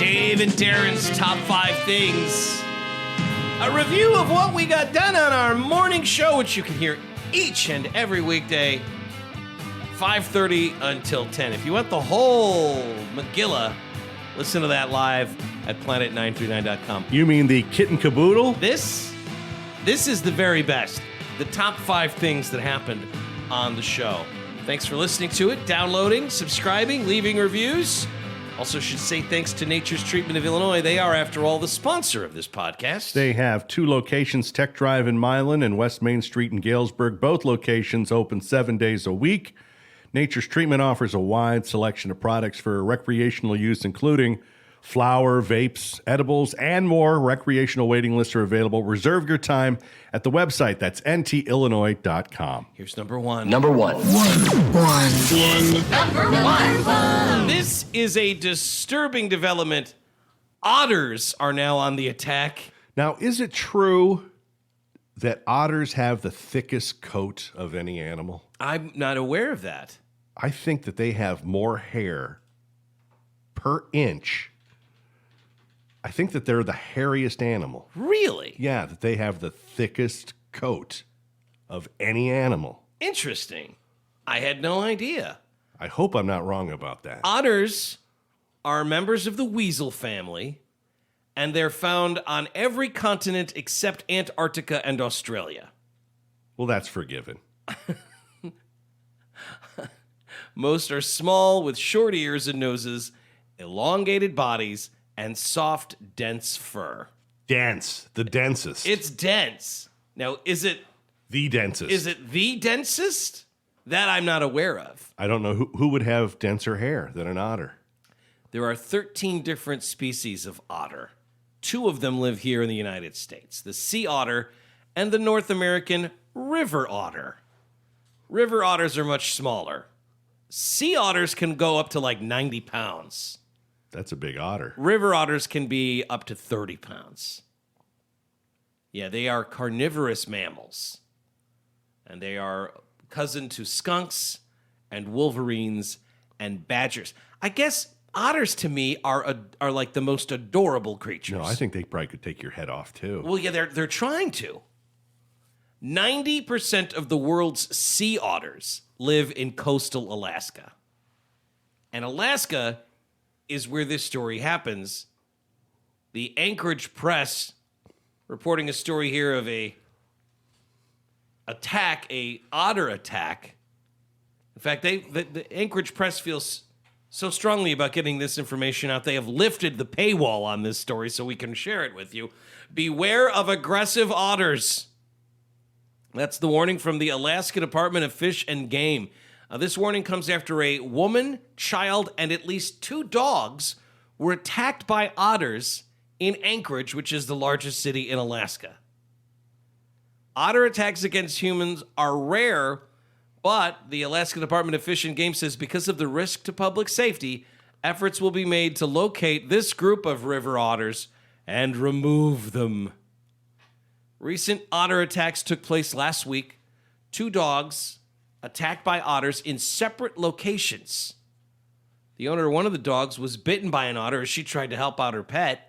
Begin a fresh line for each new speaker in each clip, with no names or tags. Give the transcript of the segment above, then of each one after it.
Dave and Darren's Top 5 Things. A review of what we got done on our morning show, which you can hear each and every weekday, 5:30 until 10. If you want the whole Megillah, listen to that live at planet939.com.
You mean the kit and caboodle?
This is the very best. The top 5 things that happened on the show. Thanks for listening to it, downloading, subscribing, leaving reviews. Also should say thanks to Nature's Treatment of Illinois. They are, after all, the sponsor of this podcast.
They have 2 locations, Tech Drive in Milan and West Main Street in Galesburg. Both locations open 7 days a week. Nature's Treatment offers a wide selection of products for recreational use, including flower, vapes, edibles, and more. Recreational waiting lists are available. Reserve your time at the website. That's ntillinois.com.
Here's number 1.
Number one.
This is a disturbing development. Otters are now on the attack.
Now, is it true that otters have the thickest coat of any animal?
I'm not aware of that.
I think that they have more hair per inch. I think that they're the hairiest animal.
Really?
Yeah, that they have the thickest coat of any animal.
Interesting. I had no idea.
I hope I'm not wrong about that.
Otters are members of the weasel family, and they're found on every continent except Antarctica and Australia.
Well, that's forgiven.
Most are small with short ears and noses, elongated bodies, and soft, dense fur.
Dense. The densest.
It's dense. Now, is it
the densest.
Is it the densest? That I'm not aware of.
I don't know who would have denser hair than an otter.
There are 13 different species of otter. 2 of them live here in the United States, the sea otter and the North American river otter. River otters are much smaller. Sea otters can go up to like 90 pounds.
That's a big otter.
River otters can be up to 30 pounds. Yeah, they are carnivorous mammals. And they are cousin to skunks and wolverines and badgers. I guess otters to me are like the most adorable creatures.
No, I think they probably could take your head off too.
Well, yeah, they're trying to. 90% of the world's sea otters live in coastal Alaska. And Alaska is where this story happens. The Anchorage Press reporting a story here of a otter attack. In fact, the Anchorage Press feels so strongly about getting this information out, they have lifted the paywall on this story so we can share it with you. Beware of aggressive otters. That's the warning from the Alaska Department of Fish and Game. This warning comes after a woman, child, and at least 2 dogs were attacked by otters in Anchorage, which is the largest city in Alaska. Otter attacks against humans are rare, but the Alaska Department of Fish and Game says because of the risk to public safety, efforts will be made to locate this group of river otters and remove them. Recent otter attacks took place last week. 2 dogs attacked by otters in separate locations. The owner of one of the dogs was bitten by an otter as she tried to help out her pet.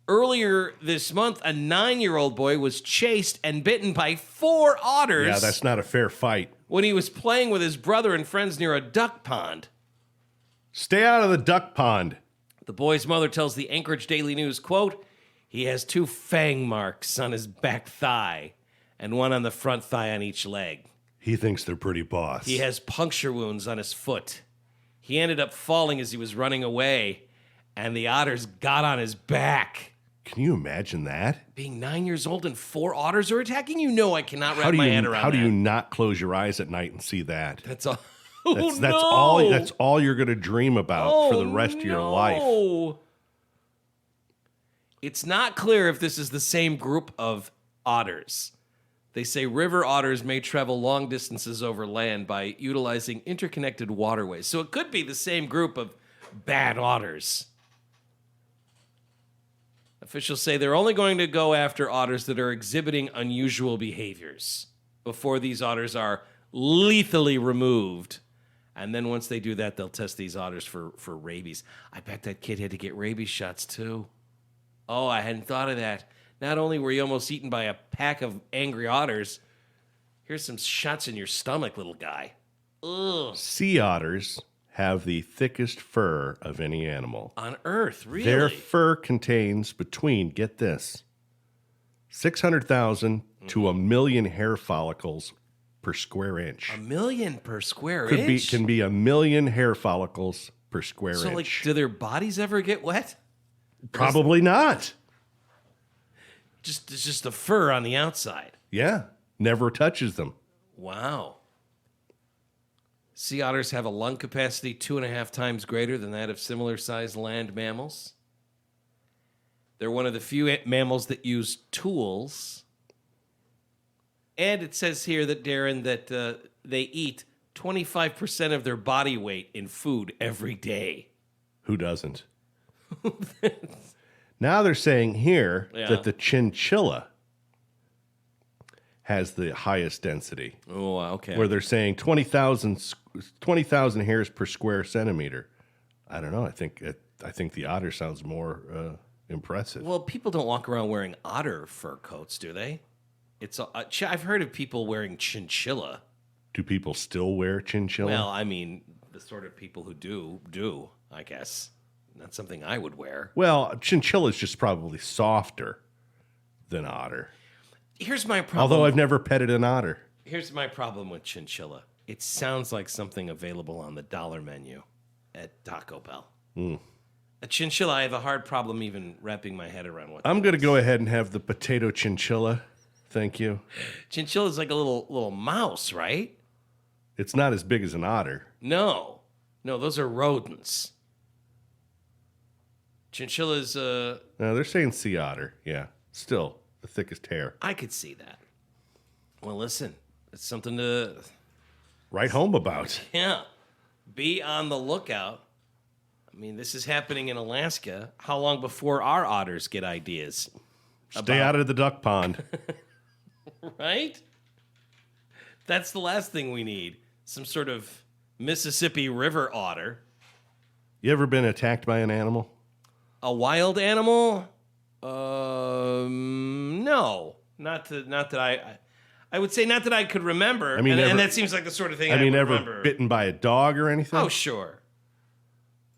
Earlier this month, a 9-year-old boy was chased and bitten by 4 otters.
Yeah, that's not a fair fight.
When he was playing with his brother and friends near a duck pond.
Stay out of the duck pond.
The boy's mother tells the Anchorage Daily News, quote, he has 2 fang marks on his back thigh and 1 on the front thigh on each leg.
He thinks they're pretty boss.
He has puncture wounds on his foot. He ended up falling as he was running away, and the otters got on his back.
Can you imagine that?
Being 9 years old and 4 otters are attacking you? No, I cannot wrap my head around that.
How do you not close your eyes at night and see that?
That's all.
That's all you're going to dream about for the rest of your life.
It's not clear if this is the same group of otters. They say river otters may travel long distances over land by utilizing interconnected waterways. So it could be the same group of bad otters. Officials say they're only going to go after otters that are exhibiting unusual behaviors before these otters are lethally removed And then once they do that, they'll test these otters for rabies. I bet that kid had to get rabies shots too. Oh, I hadn't thought of that. Not only were you almost eaten by a pack of angry otters, here's some shots in your stomach, little guy. Ugh.
Sea otters have the thickest fur of any animal.
On Earth, really?
Their fur contains between, get this, 600,000 to 1 million hair follicles per square inch.
1 million per square inch?
Can be 1 million hair follicles per square inch.
So, like, do their bodies ever get wet?
Probably not.
It's just the fur on the outside.
Yeah, never touches them.
Wow. Sea otters have a lung capacity 2.5 times greater than that of similar-sized land mammals. They're one of the few mammals that use tools. And it says here that, Darren, that they eat 25% of their body weight in food every day.
Who doesn't? Now they're saying here that the chinchilla has the highest density.
Oh, okay.
Where they're saying 20,000 hairs per square centimeter. I don't know. I think the otter sounds more impressive.
Well, people don't walk around wearing otter fur coats, do they? I've heard of people wearing chinchilla.
Do people still wear chinchilla?
Well, I mean, the sort of people who do, I guess. Not something I would wear.
Well, chinchilla is just probably softer than otter.
Here's my problem.
Although I've never petted an otter.
Here's my problem with chinchilla. It sounds like something available on the dollar menu at Taco Bell. A chinchilla, I have a hard problem even wrapping my head around what
I'm going to go ahead and have the potato chinchilla. Thank you.
Chinchilla is like a little mouse, right?
It's not as big as an otter.
No, those are rodents. Chinchillas,
No, they're saying sea otter. Yeah, still the thickest hair.
I could see that. Well, listen, it's something to
write home about.
Yeah, be on the lookout. I mean, this is happening in Alaska. How long before our otters get ideas?
Stay out of the duck pond.
Right? That's the last thing we need. Some sort of Mississippi River otter.
You ever been attacked by an animal?
A wild animal? No. Not that I would say not that I could remember.
I mean,
and that seems like the sort of thing I would
ever
remember.
Bitten by a dog or anything?
Oh, sure.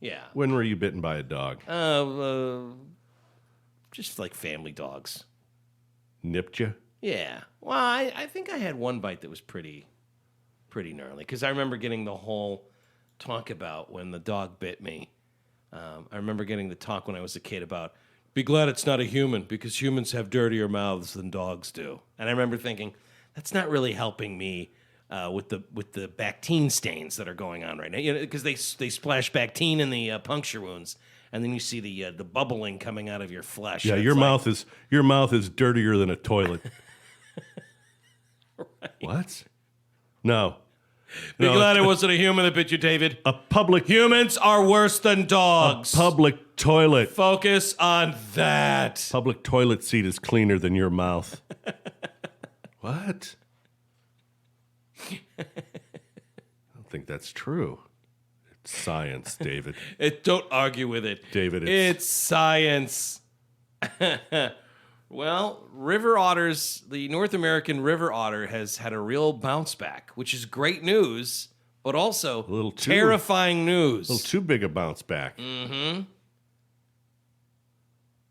Yeah.
When were you bitten by a dog?
Just like family dogs.
Nipped you?
Yeah. Well, I think I had one bite that was pretty gnarly because I remember getting the whole talk about when the dog bit me. I remember getting the talk when I was a kid about, be glad it's not a human because humans have dirtier mouths than dogs do. And I remember thinking, that's not really helping me with the Bactine stains that are going on right now. You know, because they splash Bactine in the puncture wounds, and then you see the bubbling coming out of your flesh.
Yeah, your mouth is dirtier than a toilet.
Right.
What? No.
Be glad it wasn't a human that bit you, David. Humans are worse than dogs.
A public toilet.
Focus on that.
Public toilet seat is cleaner than your mouth. What? I don't think that's true. It's science, David.
Don't argue with it.
David,
it's science. Well, river otters, the North American river otter has had a real bounce back, which is great news, but also terrifying news.
A little too big a bounce back.
Mm-hmm.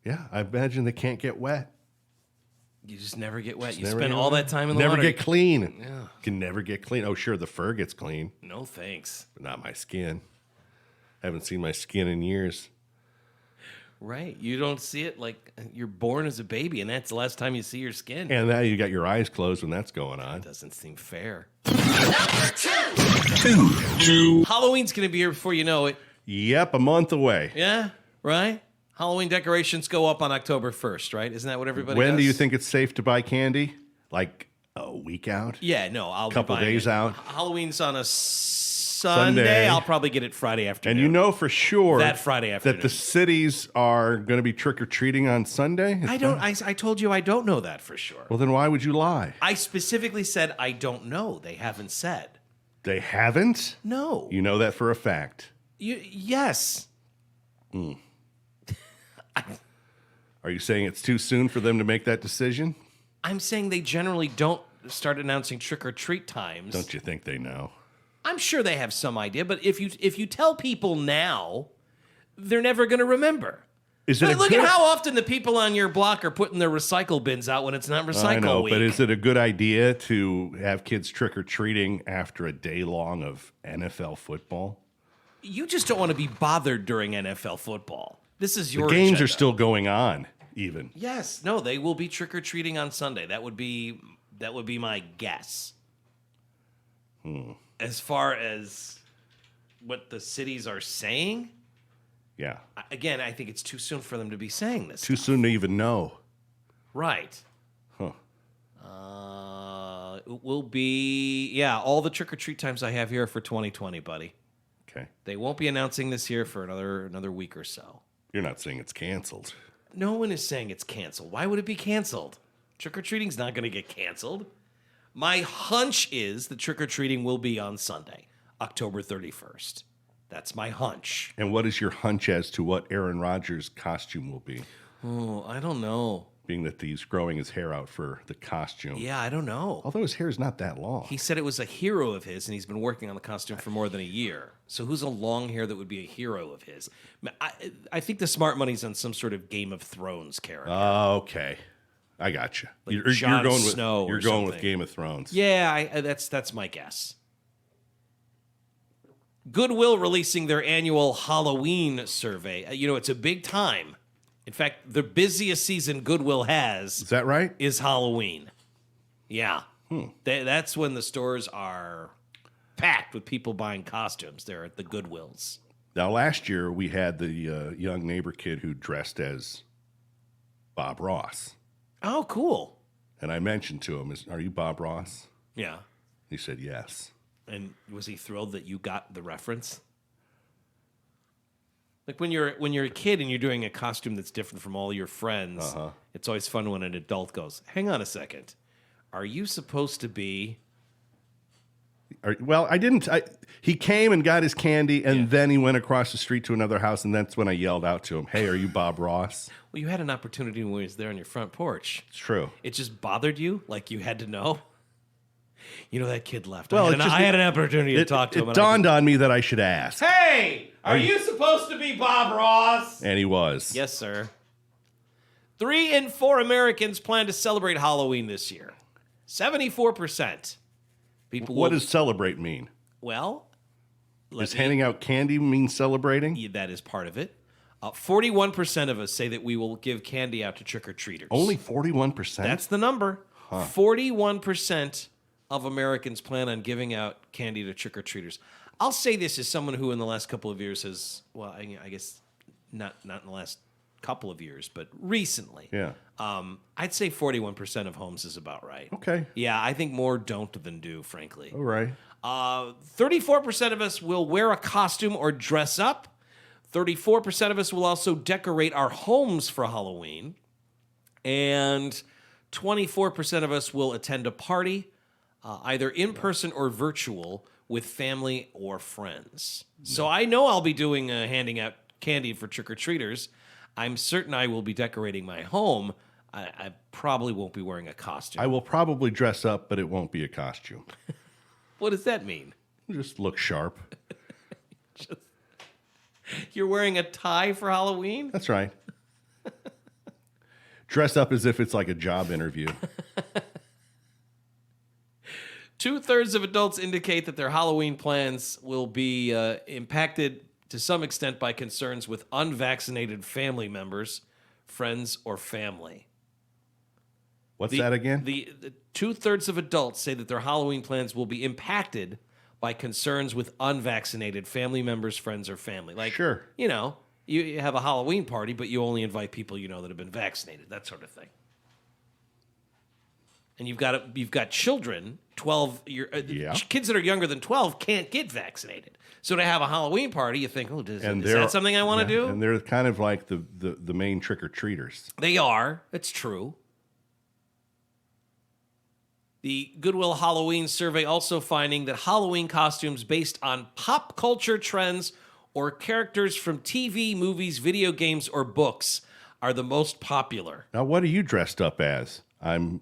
Yeah, I imagine they can't get wet.
You just never get wet. You spend all that time in the water.
Never get clean.
Yeah.
Can never get clean. Oh, sure, the fur gets clean.
No thanks.
But not my skin. I haven't seen my skin in years.
Right. You don't see it like you're born as a baby, and that's the last time you see your skin.
And now you got your eyes closed when that's going on.
That doesn't seem fair.
Number two.
Halloween's going to be here before you know it.
Yep, a month away.
Yeah, right? Halloween decorations go up on October 1st, right? Isn't that what everybody
When
does?
do you think it's safe to buy candy? Like a week out?
Yeah, no, I'll
Couple
be buying
days
it.
out?
Halloween's on a Sunday. I'll probably get it Friday afternoon.
And you know for sure
that Friday afternoon
that the cities are going to be trick-or-treating on Sunday?
I told you I don't know that for sure.
Well, then why would you lie?
I specifically said I don't know. They haven't said.
They haven't?
No.
You know that for a fact.
Yes.
Are you saying it's too soon for them to make that decision?
I'm saying they generally don't start announcing trick-or-treat times.
Don't you think they know?
I'm sure they have some idea, but if you tell people now, they're never going to remember.
Is it
Look at how often the people on your block are putting their recycle bins out when it's not recycle week.
But is it a good idea to have kids trick-or-treating after a day long of NFL football?
You just don't want to be bothered during NFL football. This is your
The games
agenda.
are still going on, even.
Yes. No, they will be trick-or-treating on Sunday. That would be my guess. As far as what the cities are saying,
Yeah.
again, I think it's too soon for them to be saying this.
Too soon to even know.
Right.
Huh.
It will be, all the trick-or-treat times I have here are for 2020, buddy.
Okay.
They won't be announcing this year for another week or so.
You're not saying it's canceled.
No one is saying it's canceled. Why would it be canceled? Trick-or-treating's not going to get canceled. My hunch is that trick-or-treating will be on Sunday, October 31st. That's my hunch.
And what is your hunch as to what Aaron Rodgers' costume will be?
Oh, I don't know.
Being that he's growing his hair out for the costume.
Yeah, I don't know.
Although his hair is not that long.
He said it was a hero of his, and he's been working on the costume for more than a year. So who's a long hair that would be a hero of his? I think the smart money's on some sort of Game of Thrones character.
Okay. I got you.
Like Jon
going
Snow
with
or
you're going with
something.
Game of Thrones.
Yeah, that's my guess. Goodwill releasing their annual Halloween survey. It's a big time. In fact, the busiest season Goodwill has
Is that right?
is Halloween. Yeah. That's when the stores are packed with people buying costumes there at the Goodwills.
Now, last year we had the young neighbor kid who dressed as Bob Ross.
Oh, cool.
And I mentioned to him, "Are you Bob Ross?"
Yeah.
He said yes.
And was he thrilled that you got the reference? Like when you're a kid and you're doing a costume that's different from all your friends, it's always fun when an adult goes, "Hang on a second. Are you supposed to be..."
Well, I didn't. He came and got his candy, and then he went across the street to another house, and that's when I yelled out to him, "Hey, are you Bob Ross?"
Well, you had an opportunity when he was there on your front porch.
It's true.
It just bothered you, like you had to know. That kid left.
Well,
I had an opportunity to talk to him.
It dawned on me that I should ask.
Hey, are you supposed to be Bob Ross?
And he was.
Yes, sir. 3 in 4 Americans plan to celebrate Halloween this year. 74%.
What does celebrate mean?
Well,
Does handing out candy mean celebrating?
that is part of it. 41% of us say that we will give candy out to trick-or-treaters.
Only 41%?
That's the number. 41% of Americans plan on giving out candy to trick-or-treaters. I'll say this as someone who in the last couple of years has, well, I guess not in the last couple of years, but recently.
Yeah.
I'd say 41% of homes is about right.
Okay.
Yeah, I think more don't than do, frankly.
All right.
34% of us will wear a costume or dress up. 34% of us will also decorate our homes for Halloween. And 24% of us will attend a party, either in person or virtual, with family or friends. So I know I'll be doing handing out candy for trick-or-treaters. I'm certain I will be decorating my home. I probably won't be wearing a costume.
I will probably dress up, but it won't be a costume.
What does that mean?
Just look sharp.
You're wearing a tie for Halloween?
That's right. Dress up as if it's like a job interview.
2/3 of adults indicate that their Halloween plans will be impacted to some extent by concerns with unvaccinated family members, friends, or family.
What's that again?
The 2/3 of adults say that their Halloween plans will be impacted by concerns with unvaccinated family members, friends, or family. Like,
Sure.
You have a Halloween party, but you only invite people that have been vaccinated, that sort of thing. And you've got children, 12 kids that are younger than 12 can't get vaccinated. So to have a Halloween party, you think, is that something I want to do?
And they're kind of like the main trick-or-treaters.
They are. It's true. The Goodwill Halloween survey also finding that Halloween costumes based on pop culture trends or characters from TV, movies, video games, or books are the most popular.
Now, what are you dressed up as? I'm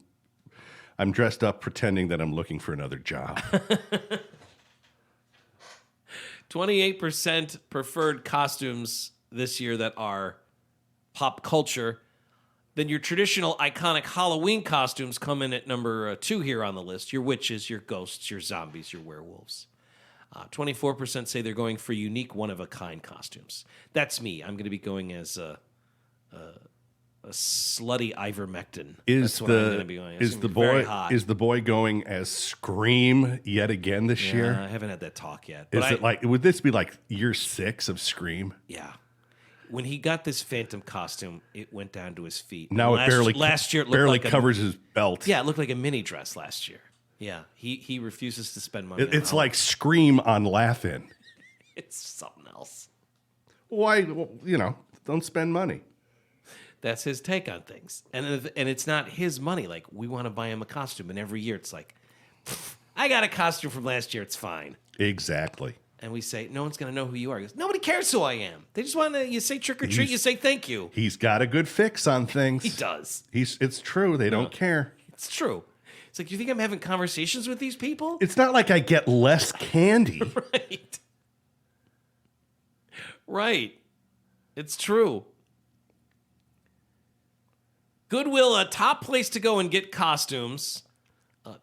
dressed up pretending that I'm looking for another job.
28% preferred costumes this year that are pop culture. Then your traditional iconic Halloween costumes come in at number 2 here on the list. Your witches, your ghosts, your zombies, your werewolves. 24% say they're going for unique, one-of-a-kind costumes. That's me. I'm going to be going as a slutty ivermectin. That's what I'm going to be going as.
Is the boy going as Scream yet again this year?
I haven't had that talk yet.
Would this be like year 6 of Scream?
Yeah. When he got this Phantom costume, it went down to his feet.
Now
last year it looked like
covers his belt.
Yeah, it looked like a mini dress last year. Yeah, he refuses to spend money.
It's like Scream on Laugh-In.
It's something else.
Why? Well, don't spend money.
That's his take on things, and it's not his money. Like, we want to buy him a costume, and every year it's like, I got a costume from last year. It's fine.
Exactly.
And we say, no one's going to know who you are. He goes, nobody cares who I am. They just want to, you say trick or treat, you say thank you.
He's got a good fix on things.
He does.
It's true. They don't care.
It's true. It's like, you think I'm having conversations with these people?
It's not like I get less candy.
Right. Right. It's true. Goodwill, a top place to go and get costumes.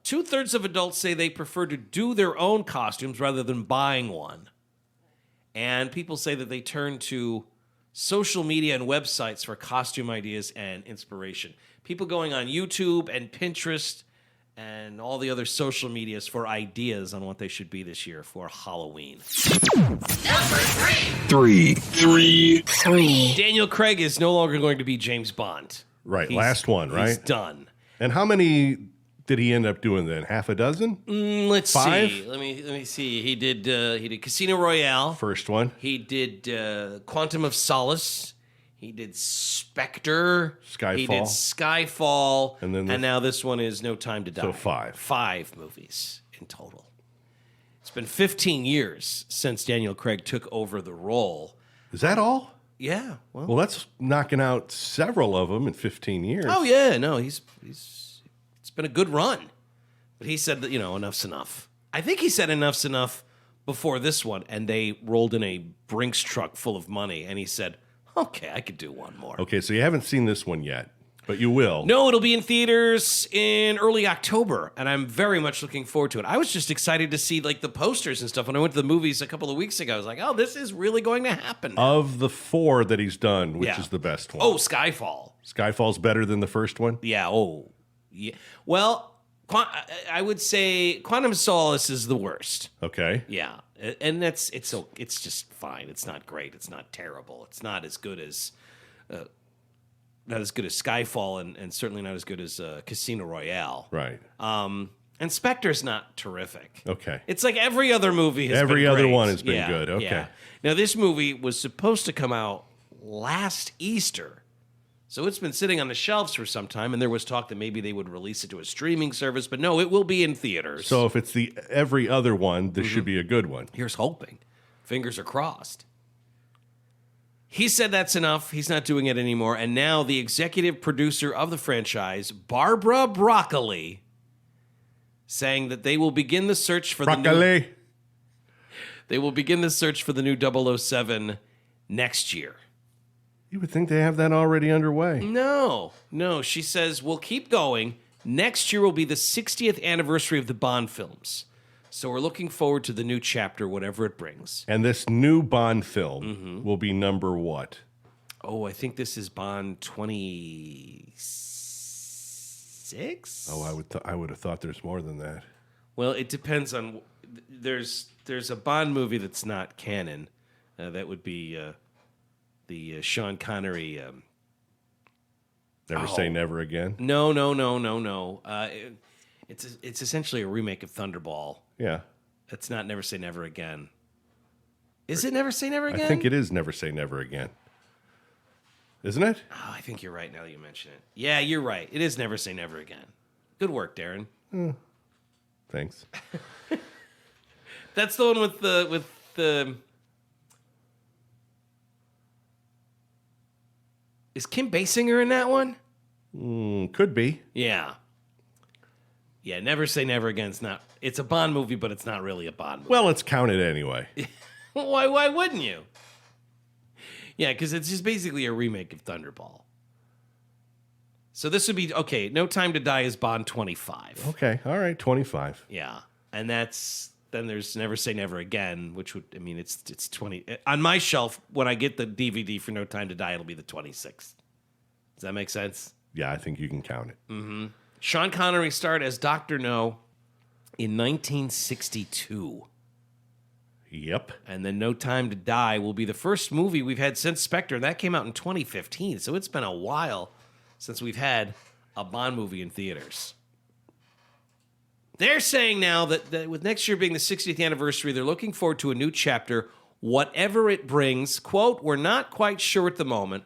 2/3 of adults say they prefer to do their own costumes rather than buying one. And people say that they turn to social media and websites for costume ideas and inspiration. People going on YouTube and Pinterest and all the other social medias for ideas on what they should be this year for Halloween.
Number 3. Three.
Daniel Craig is no longer going to be James Bond.
Right, last one, right?
He's done.
And how many did he end up doing then? Half a dozen?
Let's
5?
see. Let me see. He did Casino Royale.
First one.
He did Quantum of Solace. He did Spectre.
Skyfall.
He did Skyfall.
And
now this one is No Time to Die.
So 5.
5 movies in total. It's been 15 years since Daniel Craig took over the role.
Is that all?
Yeah.
Well, that's knocking out several of them in 15 years.
Oh yeah, no, it's been a good run. But he said that, enough's enough. I think he said enough's enough before this one, and they rolled in a Brinks truck full of money, and he said, okay, I could do one more.
Okay, so you haven't seen this one yet, but you will.
No, it'll be in theaters in early October, and I'm very much looking forward to it. I was just excited to see the posters and stuff when I went to the movies a couple of weeks ago. I was like, oh, this is really going to happen.
Of the 4 that he's done, which is the best one?
Oh, Skyfall.
Skyfall's better than the first one?
Yeah, yeah. Well, I would say Quantum of Solace is the worst.
Okay.
Yeah, and it's just fine. It's not great. It's not terrible. It's not as good as Skyfall, and certainly not as good as Casino Royale.
Right.
And Spectre's not terrific.
Okay.
It's like every other movie has
Every
been
other
great.
one has been good. Okay.
Yeah. Now, this movie was supposed to come out last Easter. So it's been sitting on the shelves for some time, and there was talk that maybe they would release it to a streaming service, but no, it will be in theaters.
So if it's the every other one, this should be a good one.
Here's hoping. Fingers are crossed. He said that's enough. He's not doing it anymore. And now the executive producer of the franchise, Barbara Broccoli, saying that they will begin the search for the new 007 next year.
You would think they have that already underway.
No. She says, we'll keep going. Next year will be the 60th anniversary of the Bond films. So we're looking forward to the new chapter, whatever it brings.
And this new Bond film will be number what?
Oh, I think this is Bond 26?
Oh, I would have thought there's more than that.
Well, it depends on... There's a Bond movie that's not canon. That would be... the Sean Connery.
Never Say Never Again.
No. It's essentially a remake of Thunderball.
Yeah.
It's not Never Say Never Again. Is it Never Say Never Again?
I think it is Never Say Never Again. Isn't it?
Oh, I think you're right now that you mention it. Yeah, you're right. It is Never Say Never Again. Good work, Darren.
Thanks.
That's the one with the. Is Kim Basinger in that one?
Could be.
Yeah. Yeah, Never Say Never Again. It's a Bond movie, but it's not really a Bond movie.
Well, it's counted anyway.
Why wouldn't you? Yeah, because it's just basically a remake of Thunderball. So this would be, okay, No Time to Die is Bond 25.
Okay, all right, 25.
Yeah. And then there's Never Say Never Again, which would, it's 20. On my shelf, when I get the DVD for No Time to Die, it'll be the 26th. Does that make sense?
Yeah, I think you can count it.
Mm-hmm. Sean Connery starred as Dr. No in 1962.
Yep.
And then No Time to Die will be the first movie we've had since Spectre. That came out in 2015, so it's been a while since we've had a Bond movie in theaters. They're saying now that with next year being the 60th anniversary, they're looking forward to a new chapter, whatever it brings. Quote, we're not quite sure at the moment.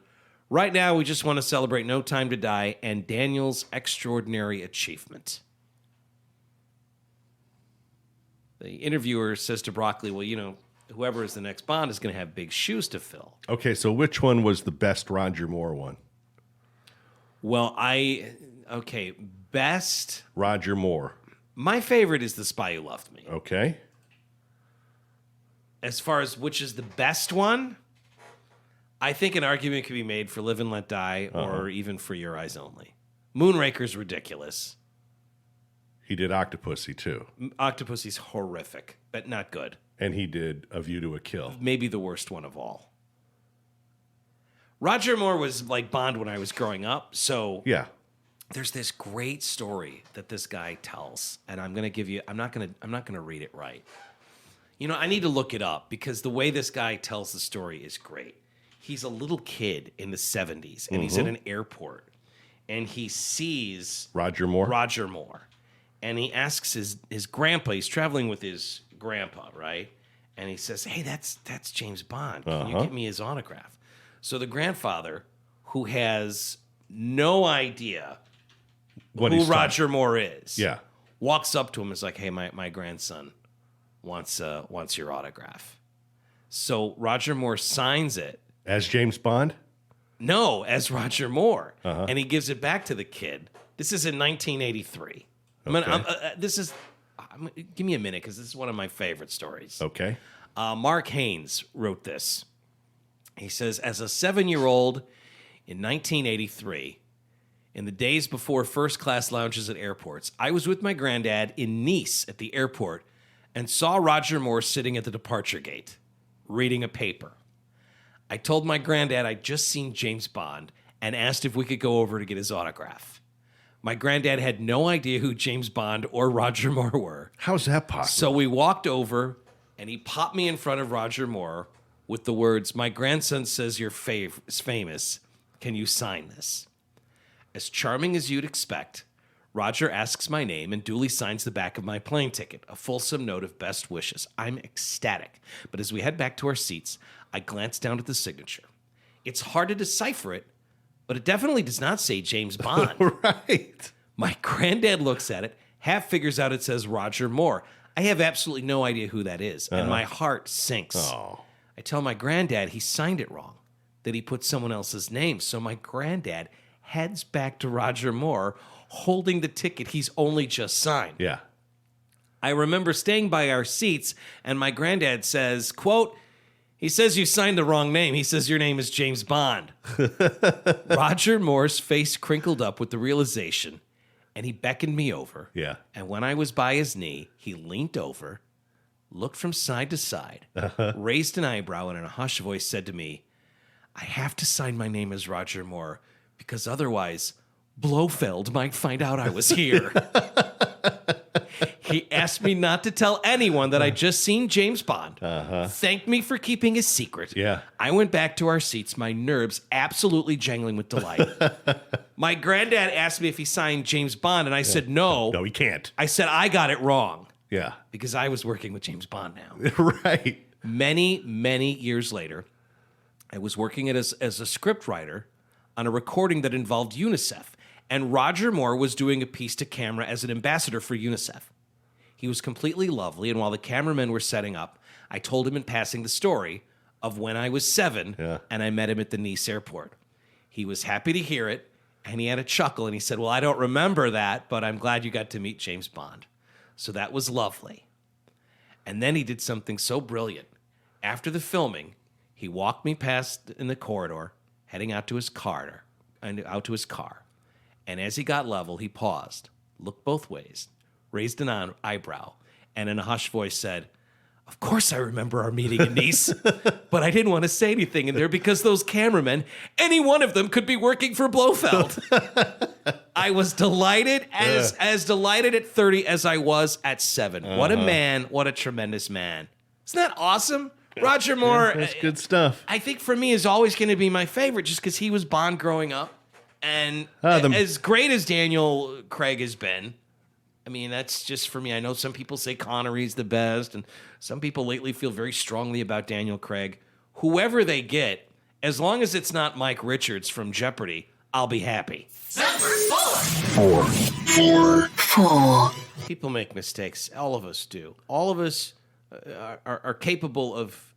Right now, we just want to celebrate No Time to Die and Daniel's extraordinary achievement. The interviewer says to Broccoli, well, whoever is the next Bond is going to have big shoes to fill.
Okay, so which one was the best Roger Moore one?
Well, best.
Roger Moore.
My favorite is The Spy Who Loved Me.
Okay.
As far as which is the best one, I think an argument could be made for Live and Let Die or even For Your Eyes Only. Moonraker's ridiculous.
He did Octopussy, too.
Octopussy's horrific, but not good.
And he did A View to a Kill.
Maybe the worst one of all. Roger Moore was like Bond when I was growing up, so
Yeah.
there's this great story that this guy tells, and I'm not gonna read it right. I need to look it up because the way this guy tells the story is great. He's a little kid in the 70s, and he's at an airport, and he sees
Roger Moore.
And he asks his grandpa, he's traveling with his grandpa, right? And he says, hey, that's James Bond. Can you give me his autograph? So the grandfather, who has no idea who Roger Moore is,
Yeah.
walks up to him and is like, hey, my grandson wants your autograph. So Roger Moore signs it.
As James Bond?
No, as Roger Moore. And he gives it back to the kid. This is in 1983. Give me a minute because this is one of my favorite stories.
Okay.
Mark Haynes wrote this. He says, as a 7-year-old in 1983, in the days before first-class lounges at airports, I was with my granddad in Nice at the airport and saw Roger Moore sitting at the departure gate, reading a paper. I told my granddad I'd just seen James Bond and asked if we could go over to get his autograph. My granddad had no idea who James Bond or Roger Moore were.
How's that possible?
So we walked over, and he popped me in front of Roger Moore with the words, my grandson says you're famous. Can you sign this? As charming as you'd expect, Roger asks my name and duly signs the back of my plane ticket, a fulsome note of best wishes. I'm ecstatic. But as we head back to our seats, I glance down at the signature. It's hard to decipher it, but it definitely does not say James Bond.
Right.
My granddad looks at it, half figures out it says Roger Moore. I have absolutely no idea who that is, and my heart sinks.
Oh.
I tell my granddad he signed it wrong, that he put someone else's name. So my granddad heads back to Roger Moore, holding the ticket he's only just signed.
Yeah.
I remember staying by our seats, and my granddad says, quote, he says you signed the wrong name. He says your name is James Bond. Roger Moore's face crinkled up with the realization, and he beckoned me over.
Yeah.
And when I was by his knee, he leaned over, looked from side to side, raised an eyebrow, and in a hushed voice said to me, I have to sign my name as Roger Moore because otherwise Blofeld might find out I was here. He asked me not to tell anyone that I'd just seen James Bond. Thanked me for keeping his secret.
Yeah.
I went back to our seats, my nerves absolutely jangling with delight. My granddad asked me if he signed James Bond, and I said no.
No, he can't.
I said I got it wrong.
Yeah.
Because I was working with James Bond now.
Right.
Many, many years later, I was working as a scriptwriter on a recording that involved UNICEF, and Roger Moore was doing a piece to camera as an ambassador for UNICEF. He was completely lovely, and while the cameramen were setting up, I told him in passing the story of when I was 7 and I met him at the Nice airport. He was happy to hear it, and he had a chuckle, and he said, well, I don't remember that, but I'm glad you got to meet James Bond. So that was lovely. And then he did something so brilliant. After the filming, he walked me past in the corridor, heading out to his car. And as he got level, he paused, looked both ways, raised an eyebrow, and in a hushed voice said, of course I remember our meeting in Nice, but I didn't want to say anything in there because those cameramen, any one of them could be working for Blofeld. I was delighted, as delighted at 30 as I was at 7. What a man, what a tremendous man. Isn't that awesome? Roger Moore.
That's good stuff.
I think for me is always going to be my favorite just because he was Bond growing up. And as great as Daniel Craig has been, I mean, that's just for me. I know some people say Connery's the best, and some people lately feel very strongly about Daniel Craig. Whoever they get, as long as it's not Mike Richards from Jeopardy, I'll be happy.
Number 4.
People make mistakes. All of us do. All of us are capable of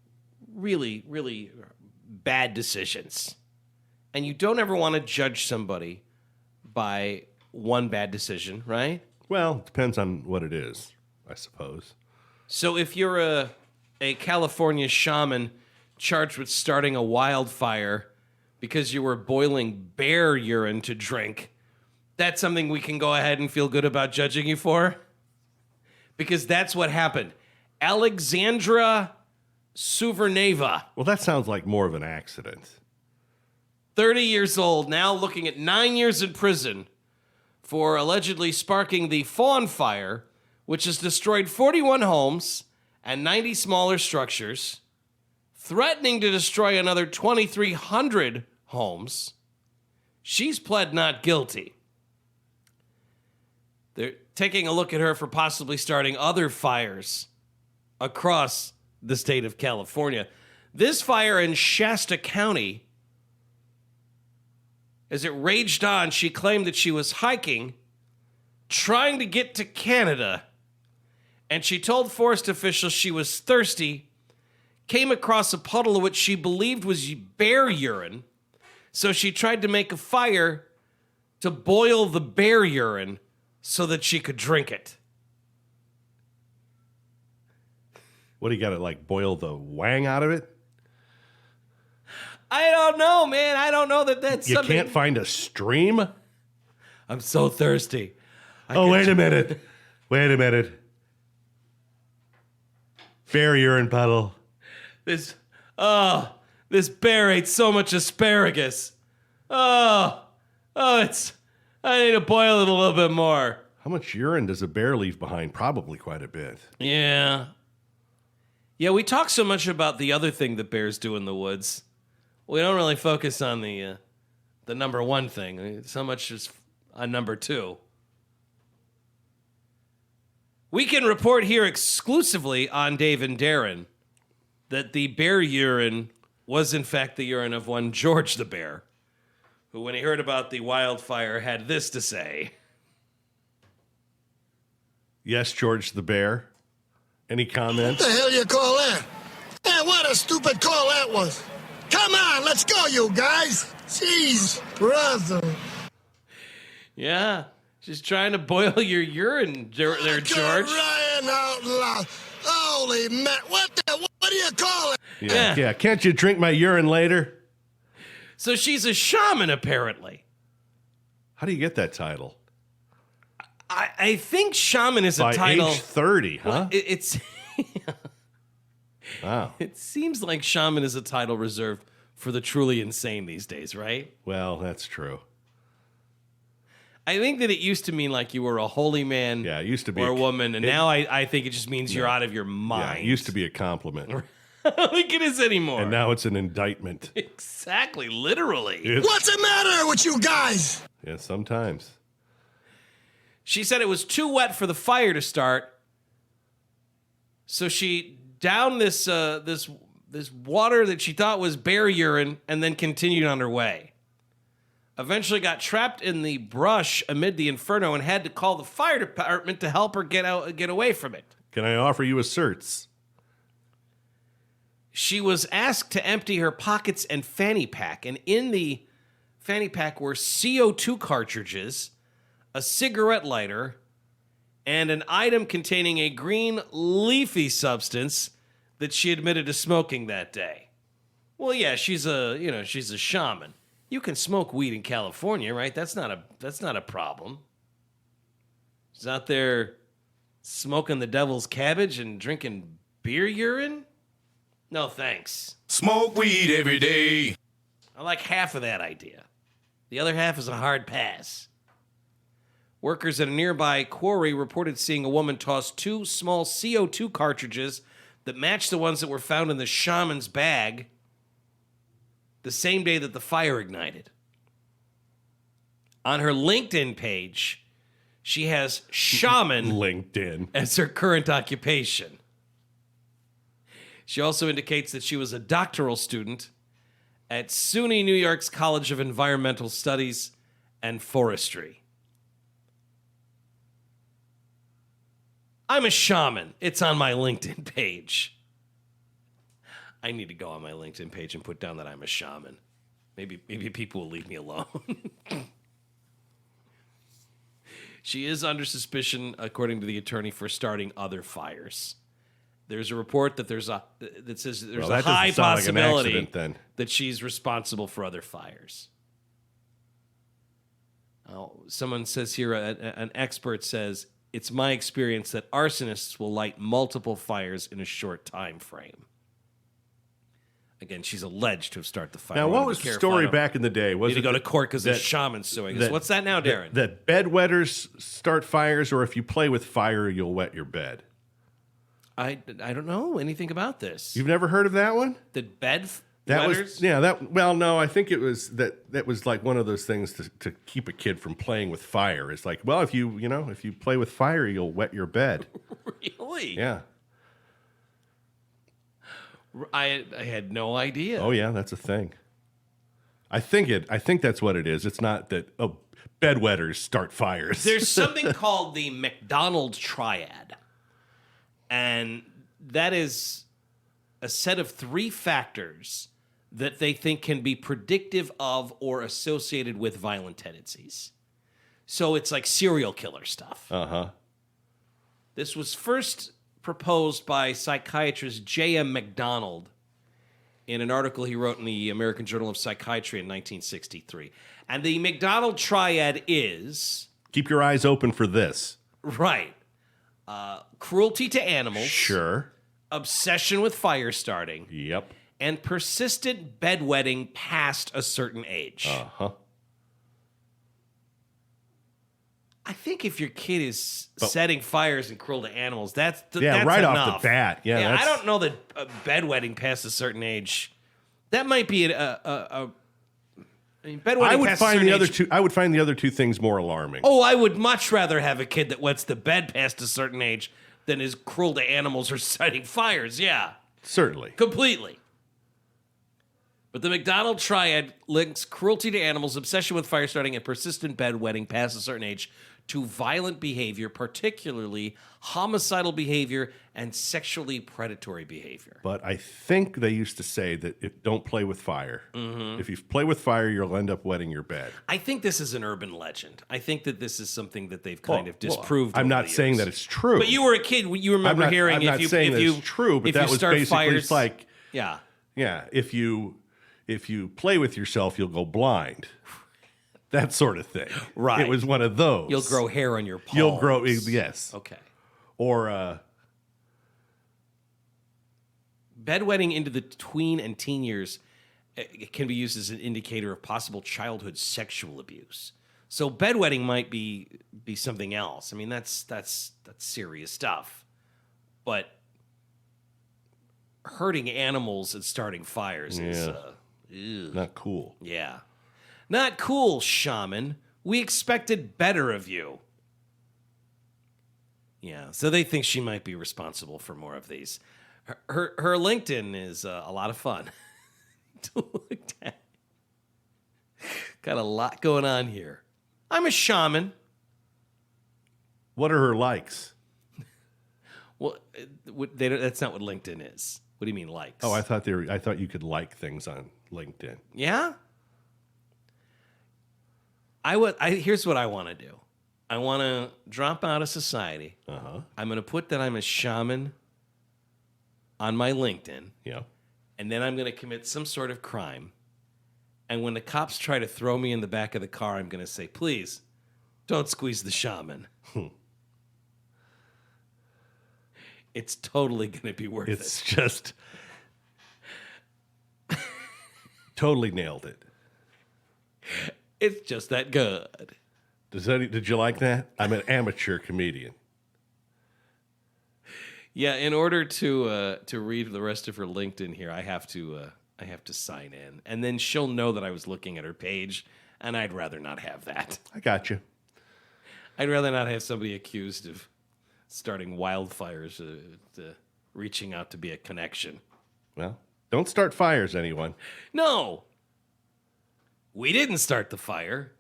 really, really bad decisions. And you don't ever want to judge somebody by one bad decision, right?
Well, it depends on what it is, I suppose.
So if you're a California shaman charged with starting a wildfire because you were boiling bear urine to drink, that's something we can go ahead and feel good about judging you for? Because that's what happened. Alexandra Suverneva,
Well, that sounds like more of an accident.
30 years old, now looking at 9 years in prison for allegedly sparking the Fawn Fire, which has destroyed 41 homes and 90 smaller structures, threatening to destroy another 2,300 homes. She's pled not guilty. They're taking a look at her for possibly starting other fires across the state of California. This fire in Shasta County, as it raged on, she claimed that she was hiking, trying to get to Canada, and she told forest officials she was thirsty, came across a puddle of what she believed was bear urine, so she tried to make a fire to boil the bear urine so that she could drink it.
What, do you got to, like, boil the wang out of it?
I don't know, man. I don't know that's
You
something.
can't find a stream?
I'm so thirsty.
Wait a minute. Wait a minute. Bear urine puddle.
This bear ate so much asparagus. I need to boil it a little bit more.
How much urine does a bear leave behind? Probably quite a bit.
Yeah. Yeah, we talk so much about the other thing that bears do in the woods. We don't really focus on the number one thing. So much is on number 2. We can report here exclusively on Dave and Darren that the bear urine was in fact the urine of one George the Bear, who when he heard about the wildfire had this to say.
Yes, George the Bear. Any comments?
What the hell you call that? Man, what a stupid call that was. Come on, let's go, you guys. Jeez, brother.
Yeah, she's trying to boil your urine there, George.
Crying out loud. Holy man, what do you call it?
Yeah. Can't you drink my urine later?
So she's a shaman, apparently.
How do you get that title?
I think shaman is a
By
title.
age 30, huh?
It's
Wow.
It seems like shaman is a title reserved for the truly insane these days, right?
Well, that's true.
I think that it used to mean like you were a holy man,
Yeah, it used to be
or a woman, and now I think it just means you're out of your
Yeah,
mind.
it used to be a compliment.
I don't think it is anymore.
And now it's an indictment.
Exactly, literally.
It's-
What's the matter with you guys?
Yeah, sometimes.
She said it was too wet for the fire to start, so she downed this water that she thought was bear urine and then continued on her way. eventually got trapped in the brush amid the inferno and had to call the fire department to help her get away from it.
Can I offer you a certs?
She was asked to empty her pockets and fanny pack, and in the fanny pack were CO2 cartridges, a cigarette lighter, and an item containing a green leafy substance that she admitted to smoking that day. Well, yeah, she's a shaman. You can smoke weed in California, right? That's not a problem. She's out there smoking the devil's cabbage and drinking beer urine? No, thanks.
Smoke weed every day.
I like half of that idea. The other half is a hard pass. Workers at a nearby quarry reported seeing a woman toss 2 small CO2 cartridges that matched the ones that were found in the shaman's bag the same day that the fire ignited. On her LinkedIn page, she has shaman
LinkedIn
as her current occupation. She also indicates that she was a doctoral student at SUNY New York's College of Environmental Studies and Forestry. I'm a shaman. It's on my LinkedIn page. I need to go on my LinkedIn page and put down that I'm a shaman. Maybe people will leave me alone. She is under suspicion, according to the attorney, for starting other fires. There's a report that that says there's a high possibility that she's responsible for other fires. Someone says here, an expert says, it's my experience that arsonists will light multiple fires in a short time frame. Again, she's alleged to have started the fire.
Now, what was the story back in the day? Was
need to go to court because the shaman's suing us. What's that now, Darren?
That bedwetters start fires, or if you play with fire, you'll wet your bed.
I don't know anything about this.
You've never heard of that one?
The bed
That
wetters?
was well, no, I think it was that was like one of those things to keep a kid from playing with fire. It's like, well, if you play with fire, you'll wet your bed.
Really?
Yeah.
I had no idea.
Oh yeah, that's a thing. I think that's what it is. It's not that bedwetters start fires.
There's something called the Mcdonald Triad. And that is a set of 3 factors that they think can be predictive of or associated with violent tendencies. So it's like serial killer stuff.
Uh-huh.
This was first proposed by psychiatrist J.M. Mcdonald in an article he wrote in the American Journal of Psychiatry in 1963. And the Mcdonald Triad is...
Keep your eyes open for this.
Right. Cruelty to animals.
Sure.
Obsession with fire starting.
Yep.
And persistent bedwetting past a certain age.
Uh-huh.
I think if your kid is setting fires and cruel to animals, that's
right
enough.
off the bat. Yeah,
I don't know that bedwetting past a certain age. That might be bedwetting past a certain age.
I would find the other 2 things more alarming.
Oh, I would much rather have a kid that wets the bed past a certain age than is cruel to animals or setting fires. Yeah.
Certainly.
Completely. But the Mcdonald Triad links cruelty to animals, obsession with fire starting, and persistent bedwetting past a certain age to violent behavior, particularly homicidal behavior and sexually predatory behavior.
But I think they used to say that don't play with fire. Mm-hmm. If you play with fire, you'll end up wetting your bed.
I think this is an urban legend. I think that this is something that they've kind of disproved.
I'm not saying that it's true.
But you were a kid. You remember hearing
I'm not saying that it's true, but that was basically
fires,
like,
yeah.
If you play with yourself, you'll go blind. That sort of thing.
Right.
It was one of those.
You'll grow hair on your palms.
You'll grow, yes.
Okay.
Or
bedwetting into the tween and teen years can be used as an indicator of possible childhood sexual abuse. So bedwetting might be something else. I mean, that's serious stuff. But hurting animals and starting fires is
not cool.
Yeah. Not cool, shaman. We expected better of you. Yeah, so they think she might be responsible for more of these. Her LinkedIn is a lot of fun to look at. Got a lot going on here. I'm a shaman.
What are her likes?
Well, that's not what LinkedIn is. What do you mean likes?
Oh, I thought you could like things on LinkedIn.
Yeah? Here's what I want to do. I want to drop out of society.
Uh-huh.
I'm going to put that I'm a shaman on my LinkedIn.
Yeah.
And then I'm going to commit some sort of crime. And when the cops try to throw me in the back of the car, I'm going to say, please, don't squeeze the shaman. It's totally going to be worth it.
It's just totally nailed it.
It's just that good.
Did you like that? I'm an amateur comedian.
Yeah, in order to read the rest of her LinkedIn here, I have to sign in, and then she'll know that I was looking at her page, and I'd rather not have that.
I got you.
I'd rather not have somebody accused of starting wildfires, reaching out to be a connection.
Well, don't start fires, anyone.
No, we didn't start the fire.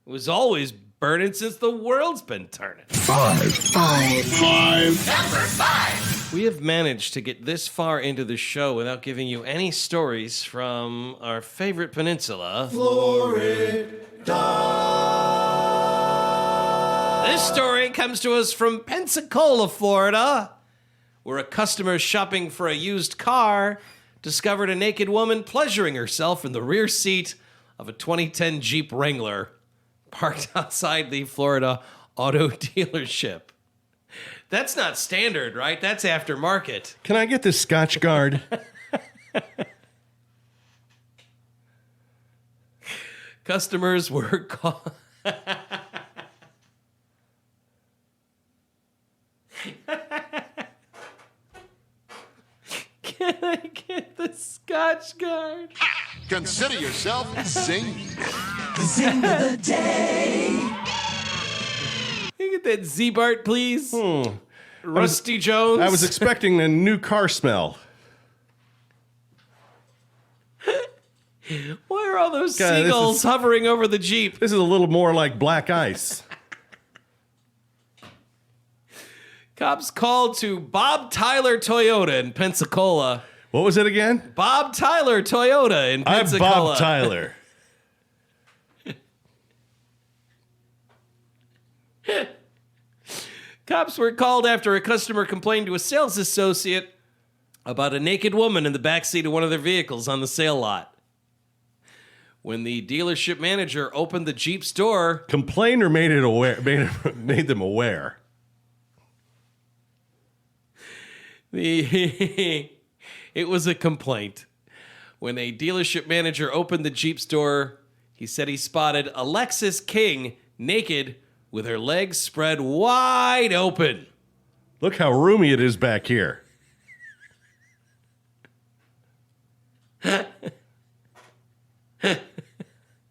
It was always burning since the world's been turning.
Five.
Number 5.
We have managed to get this far into the show without giving you any stories from our favorite peninsula, Florida. This story comes to us from Pensacola, Florida, where a customer shopping for a used car discovered a naked woman pleasuring herself in the rear seat of a 2010 Jeep Wrangler parked outside the Florida auto dealership. That's not standard, right? That's aftermarket.
Can I get this Scotch Guard?
Customers were called. Can I get the Scotch Guard?
Consider yourself zinged.
Can you get that Z-Bart, please? Rusty Jones?
I was expecting a new car smell.
Why are all those
God,
seagulls hovering over the Jeep?
This is a little more like black ice.
Cops called to Bob Tyler Toyota in Pensacola.
What was it again?
Bob Tyler Toyota in
I'm
Pensacola.
Bob Tyler.
Cops were called after a customer complained to a sales associate about a naked woman in the backseat of one of their vehicles on the sale lot. When the dealership manager opened the Jeep's door,
Complainer made it aware. Made them aware.
it was a complaint. When a dealership manager opened the Jeep's door, he said he spotted Alexis King naked with her legs spread wide open.
Look how roomy it is back here.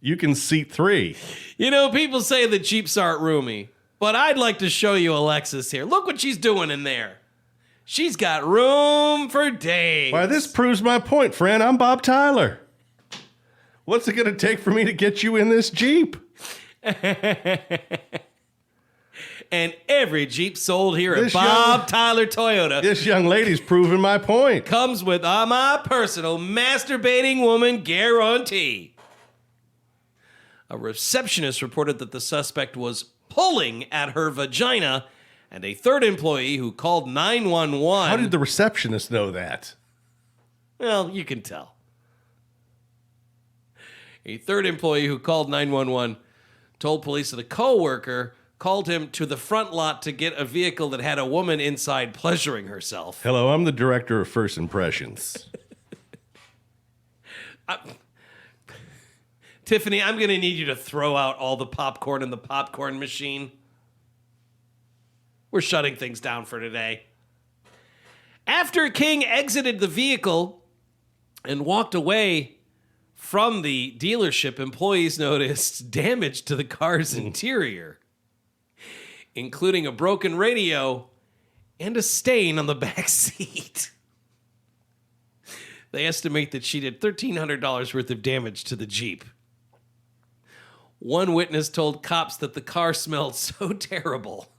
You can seat 3.
You know, people say that Jeeps aren't roomy, but I'd like to show you Alexis here. Look what she's doing in there. She's got room for days.
Why, this proves my point, friend. I'm Bob Tyler. What's it going to take for me to get you in this Jeep?
And every Jeep sold here at
This
Bob Tyler Toyota
This young lady's proving my point.
comes with my personal masturbating woman guarantee. A receptionist reported that the suspect was pulling at her vagina, and a third employee who called 911.
How did the receptionist know that?
Well, you can tell. A third employee who called 911 told police that a coworker called him to the front lot to get a vehicle that had a woman inside pleasuring herself.
Hello, I'm the director of First Impressions.
Tiffany, I'm going to need you to throw out all the popcorn in the popcorn machine. We're shutting things down for today. After King exited the vehicle and walked away from the dealership, employees noticed damage to the car's interior, including a broken radio and a stain on the back seat. They estimate that she did $1,300 worth of damage to the Jeep. One witness told cops that the car smelled so terrible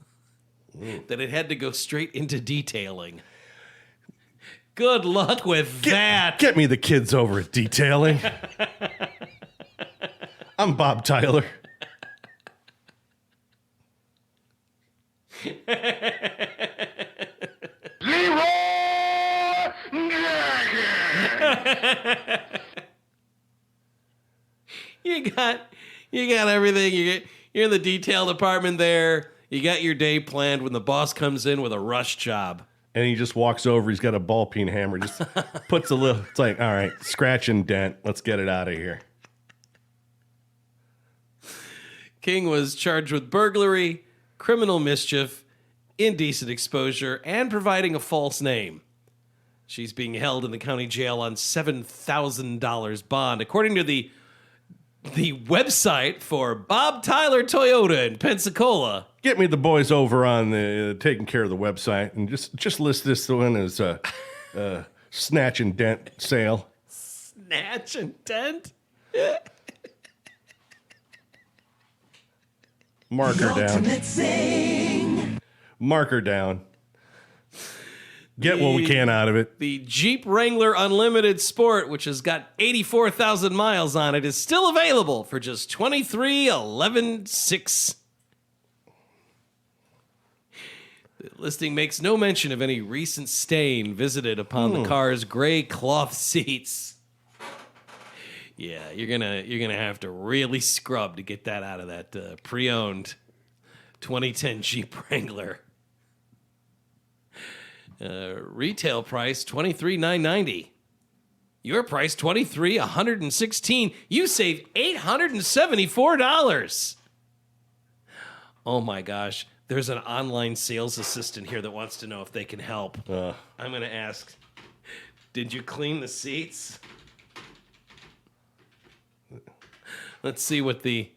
that it had to go straight into detailing. Good luck with that.
Get me the kids over at detailing. I'm Bob Tyler.
You got everything. You're in the detail department there. You got your day planned when the boss comes in with a rush job.
And he just walks over. He's got a ball peen hammer. Just puts a little. It's like, all right, scratch and dent. Let's get it out of here.
King was charged with burglary, criminal mischief, indecent exposure, and providing a false name. She's being held in the county jail on $7,000 bond, according to the website for Bob Tyler Toyota in Pensacola.
Get me the boys over on the taking care of the website, and just list this one as a snatch and dent sale.
Snatch and dent?
Marker down. Marker down. Get what we can out of it.
The Jeep Wrangler Unlimited Sport, which has got 84,000 miles on it, is still available for just $23,1160. The listing makes no mention of any recent stain visited upon the car's gray cloth seats. Yeah, you're gonna have to really scrub to get that out of that pre-owned 2010 Jeep Wrangler. Retail price $23,990. Your price $23,116. You save $874. Oh my gosh! There's an online sales assistant here that wants to know if they can help. I'm gonna ask. Did you clean the seats? Let's see what the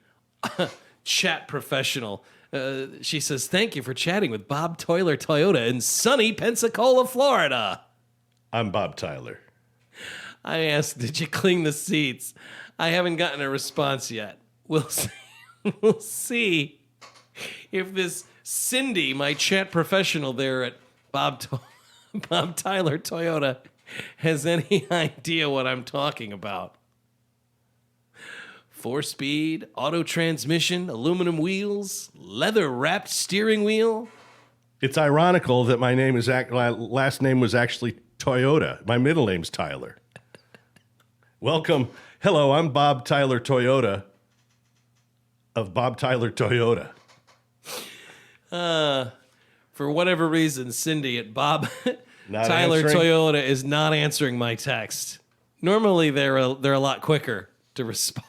chat professional. She says, thank you for chatting with Bob Tyler Toyota in sunny Pensacola, Florida.
I'm Bob Tyler.
I asked, did you clean the seats? I haven't gotten a response yet. We'll see, we'll see if this Cindy, my chat professional there at Bob Tyler Toyota, has any idea what I'm talking about. 4-speed, auto transmission, aluminum wheels, leather-wrapped steering wheel.
It's ironical that my last name was actually Toyota. My middle name's Tyler. Welcome. Hello, I'm Bob Tyler Toyota of Bob Tyler Toyota.
For whatever reason, Cindy at Bob
Not
Tyler
answering?
Toyota is not answering my text. Normally, they're a lot quicker to respond.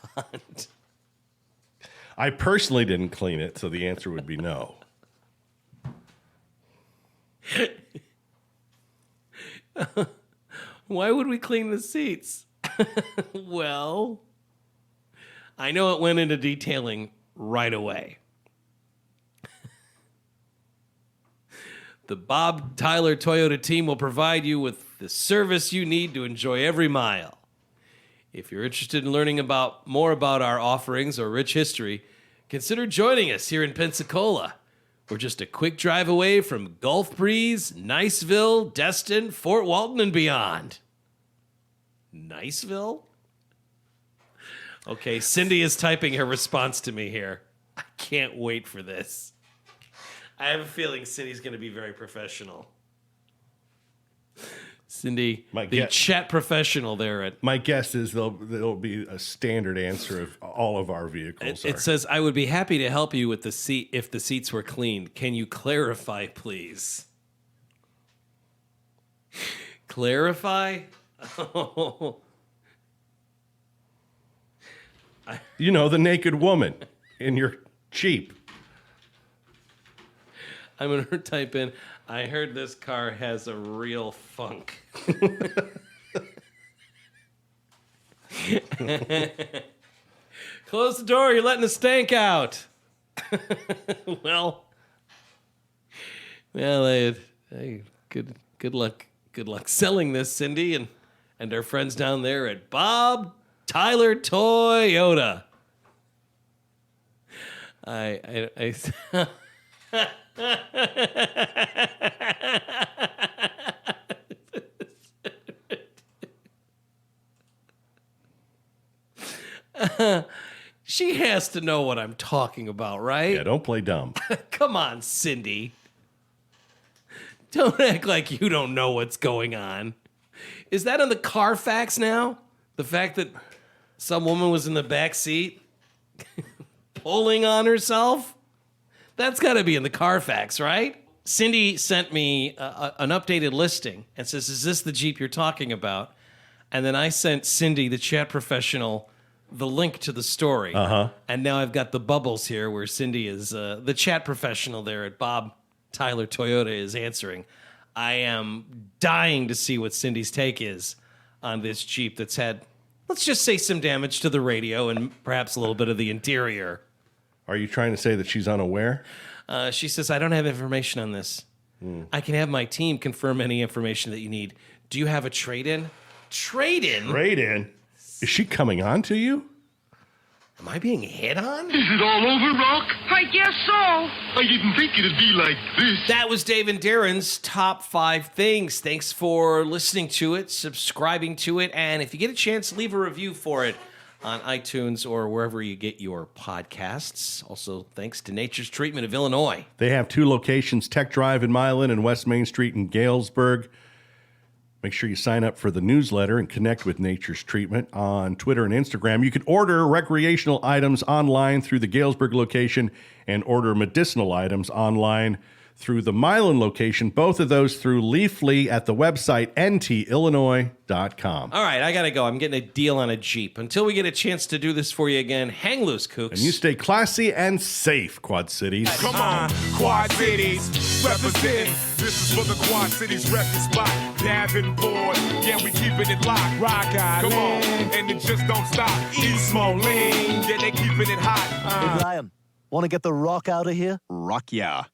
I personally didn't clean it, so the answer would be no.
Why would we clean the seats? Well, I know it went into detailing right away. The Bob Tyler Toyota team will provide you with the service you need to enjoy every mile. If you're interested in learning more about our offerings or rich history, consider joining us here in Pensacola. We're just a quick drive away from Gulf Breeze, Niceville, Destin, Fort Walton, and beyond. Niceville? Okay, Cindy is typing her response to me here. I can't wait for this. I have a feeling Cindy's going to be very professional. Cindy, the chat professional there at...
My guess is there'll be a standard answer of all of our vehicles.
It says, I would be happy to help you with the seat if the seats were cleaned. Can you clarify, please? Clarify? Oh.
You know, the naked woman in your Jeep.
I'm going to type in, I heard this car has a real funk. Close the door, you're letting the stank out. Well, hey, good luck selling this, Cindy, and our friends down there at Bob Tyler Toyota. She has to know what I'm talking about, right?
Yeah, don't play dumb.
Come on, Cindy. Don't act like you don't know what's going on. Is that on the Carfax now? The fact that some woman was in the back seat pulling on herself? That's got to be in the Carfax, right? Cindy sent me an updated listing and says, is this the Jeep you're talking about? And then I sent Cindy, the chat professional, the link to the story. And now I've got the bubbles here where Cindy is the chat professional there at Bob Tyler Toyota is answering. I am dying to see what Cindy's take is on this Jeep that's had, let's just say, some damage to the radio and perhaps a little bit of the interior.
Are you trying to say that she's unaware?
She says, I don't have information on this. I can have my team confirm any information that you need. Do you have a trade-in? Trade-in?
Trade-in? Is she coming on to you?
Am I being hit on?
Is it all over, Rock?
I guess so.
I didn't think it'd be like this.
That was Dave and Darren's top 5 things. Thanks for listening to it, subscribing to it, and if you get a chance, leave a review for it on iTunes or wherever you get your podcasts. Also, thanks to Nature's Treatment of Illinois.
They have 2 locations, Tech Drive in Milan and West Main Street in Galesburg. Make sure you sign up for the newsletter and connect with Nature's Treatment on Twitter and Instagram. You can order recreational items online through the Galesburg location and order medicinal items online through the Milan location, both of those through Leafly at the website ntillinois.com.
All right, I got to go. I'm getting a deal on a Jeep. Until we get a chance to do this for you again, hang loose, kooks.
And you stay classy and safe, Quad Cities.
Come on, Quad Cities, represent. This is for the Quad Cities record spot. Davenport, yeah, we keeping it locked. Rock Island, come on, and it just don't stop. East Moline, yeah, they keeping it hot.
Hey, Graham, want to get the rock out of here?
Rock, yeah.